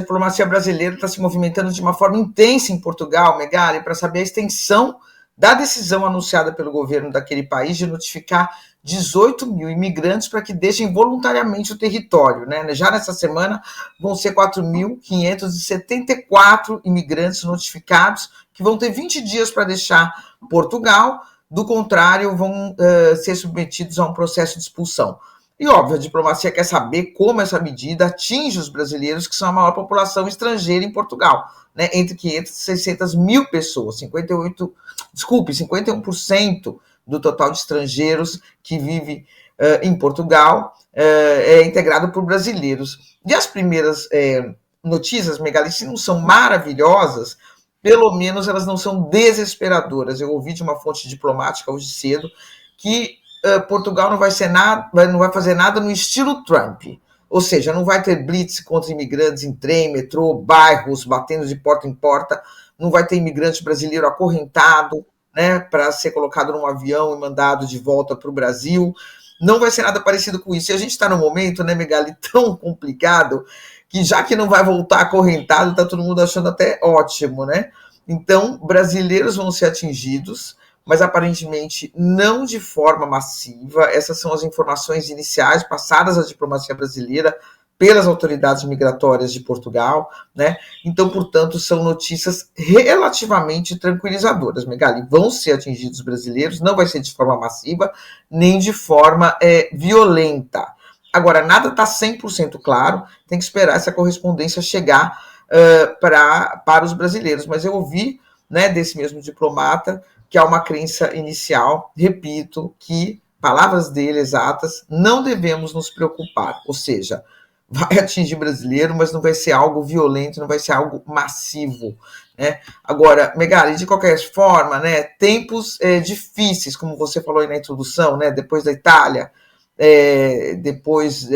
diplomacia brasileira está se movimentando de uma forma intensa em Portugal, Megali, para saber a extensão da decisão anunciada pelo governo daquele país de notificar 18 mil imigrantes para que deixem voluntariamente o território, né? Já nessa semana vão ser 4.574 imigrantes notificados, que vão ter 20 dias para deixar Portugal, do contrário, vão ser submetidos a um processo de expulsão. E, óbvio, a diplomacia quer saber como essa medida atinge os brasileiros, que são a maior população estrangeira em Portugal, né? Entre 500 e 600 mil pessoas, 51% do total de estrangeiros que vive em Portugal é integrado por brasileiros. E as primeiras notícias, Megali, se não são maravilhosas, pelo menos elas não são desesperadoras. Eu ouvi de uma fonte diplomática hoje cedo que Portugal não vai fazer nada no estilo Trump. Ou seja, não vai ter blitz contra imigrantes em trem, metrô, bairros, batendo de porta em porta, não vai ter imigrante brasileiro acorrentado, né, para ser colocado num avião e mandado de volta para o Brasil. Não vai ser nada parecido com isso. E a gente está num momento, né, Megali, tão complicado, que já que não vai voltar acorrentado, está todo mundo achando até ótimo, né? Então, brasileiros vão ser atingidos, mas aparentemente não de forma massiva. Essas são as informações iniciais passadas à diplomacia brasileira pelas autoridades migratórias de Portugal, né? Então, portanto, são notícias relativamente tranquilizadoras, Megali. Vão ser atingidos brasileiros, não vai ser de forma massiva, nem de forma violenta. Agora, nada está 100% claro, tem que esperar essa correspondência chegar para os brasileiros. Mas eu ouvi, né, desse mesmo diplomata que há uma crença inicial, repito, que, palavras dele exatas, não devemos nos preocupar, ou seja, vai atingir brasileiro, mas não vai ser algo violento, não vai ser algo massivo, né? Agora, Megali, de qualquer forma, né, tempos difíceis, como você falou aí na introdução, né, depois da Itália, depois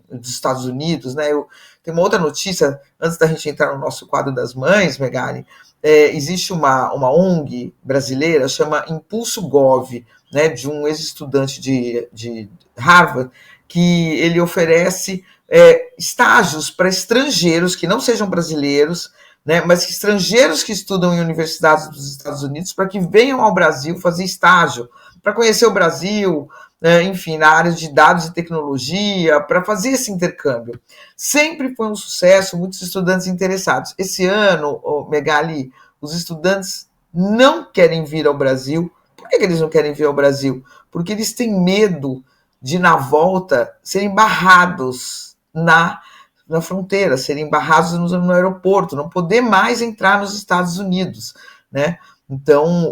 dos Estados Unidos, né? Tem uma outra notícia, antes da gente entrar no nosso quadro das mães, Megali, existe uma ONG brasileira, chama Impulso Gov, né, de um ex-estudante de Harvard, que ele oferece estágios para estrangeiros que não sejam brasileiros, né, mas estrangeiros que estudam em universidades dos Estados Unidos, para que venham ao Brasil fazer estágio, para conhecer o Brasil, enfim, na área de dados e tecnologia, para fazer esse intercâmbio. Sempre foi um sucesso, muitos estudantes interessados. Esse ano, Megali, os estudantes não querem vir ao Brasil. Por que eles não querem vir ao Brasil? Porque eles têm medo de, na volta, serem barrados na fronteira, serem barrados no aeroporto, não poder mais entrar nos Estados Unidos, né? Então,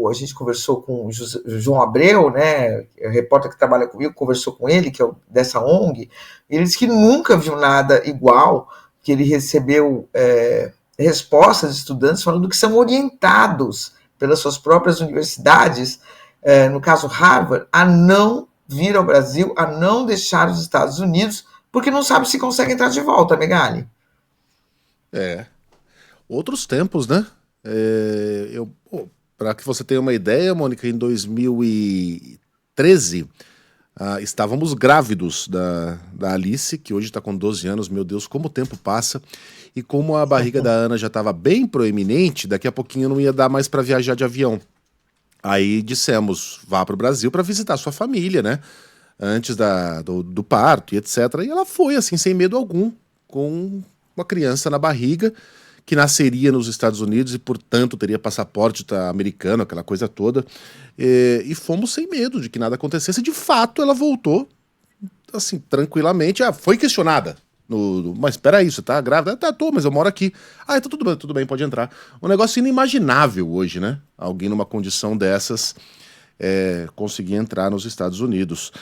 a gente conversou com o João Abreu, né, o repórter que trabalha comigo, conversou com ele, que é dessa ONG, e ele disse que nunca viu nada igual, que ele recebeu respostas de estudantes falando que são orientados pelas suas próprias universidades, no caso Harvard, a não vir ao Brasil, a não deixar os Estados Unidos, porque não sabe se consegue entrar de volta, Megali. Outros tempos, né? Para que você tenha uma ideia, Mônica, em 2013 estávamos grávidos da Alice, que hoje está com 12 anos, meu Deus, como o tempo passa, e como a barriga da Ana já estava bem proeminente, daqui a pouquinho não ia dar mais para viajar de avião. Aí dissemos, vá para o Brasil para visitar sua família, né? Antes do parto e etc. E ela foi, assim, sem medo algum, com uma criança na barriga, que nasceria nos Estados Unidos e, portanto, teria passaporte americano, aquela coisa toda. E fomos sem medo de que nada acontecesse. De fato, ela voltou, assim, tranquilamente. Foi questionada. Mas espera aí, você tá grávida? Tô, mas eu moro aqui. Então tudo bem, pode entrar. Um negócio inimaginável hoje, né? Alguém numa condição dessas conseguir entrar nos Estados Unidos.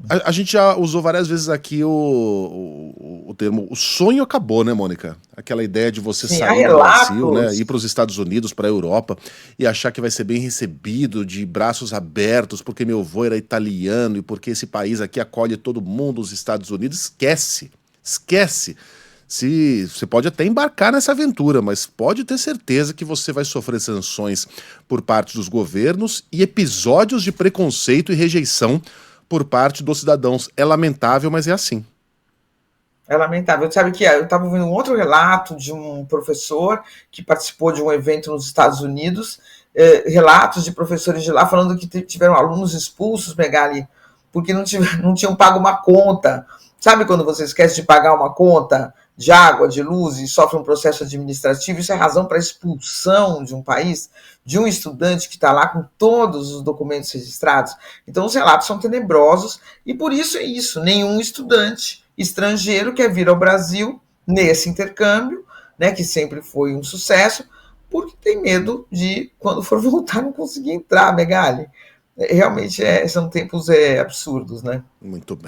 A gente já usou várias vezes aqui o termo, o sonho acabou, né, Mônica? Aquela ideia de você sair do Brasil, né, ir para os Estados Unidos, para a Europa, e achar que vai ser bem recebido, de braços abertos, porque meu avô era italiano e porque esse país aqui acolhe todo mundo, os Estados Unidos. Esquece. Você pode até embarcar nessa aventura, mas pode ter certeza que você vai sofrer sanções por parte dos governos e episódios de preconceito e rejeição por parte dos cidadãos. É lamentável, mas é assim. É lamentável. Sabe que eu estava ouvindo um outro relato de um professor que participou de um evento nos Estados Unidos, relatos de professores de lá falando que tiveram alunos expulsos, Megali, porque não tinham pago uma conta. Sabe quando você esquece de pagar uma conta de água, de luz e sofre um processo administrativo? Isso é razão para expulsão de um país, de um estudante que está lá com todos os documentos registrados. Então, os relatos são tenebrosos e por isso é isso. Nenhum estudante estrangeiro quer vir ao Brasil nesse intercâmbio, né, que sempre foi um sucesso, porque tem medo de, quando for voltar, não conseguir entrar, Megali. Realmente são tempos absurdos, né? Muito bem.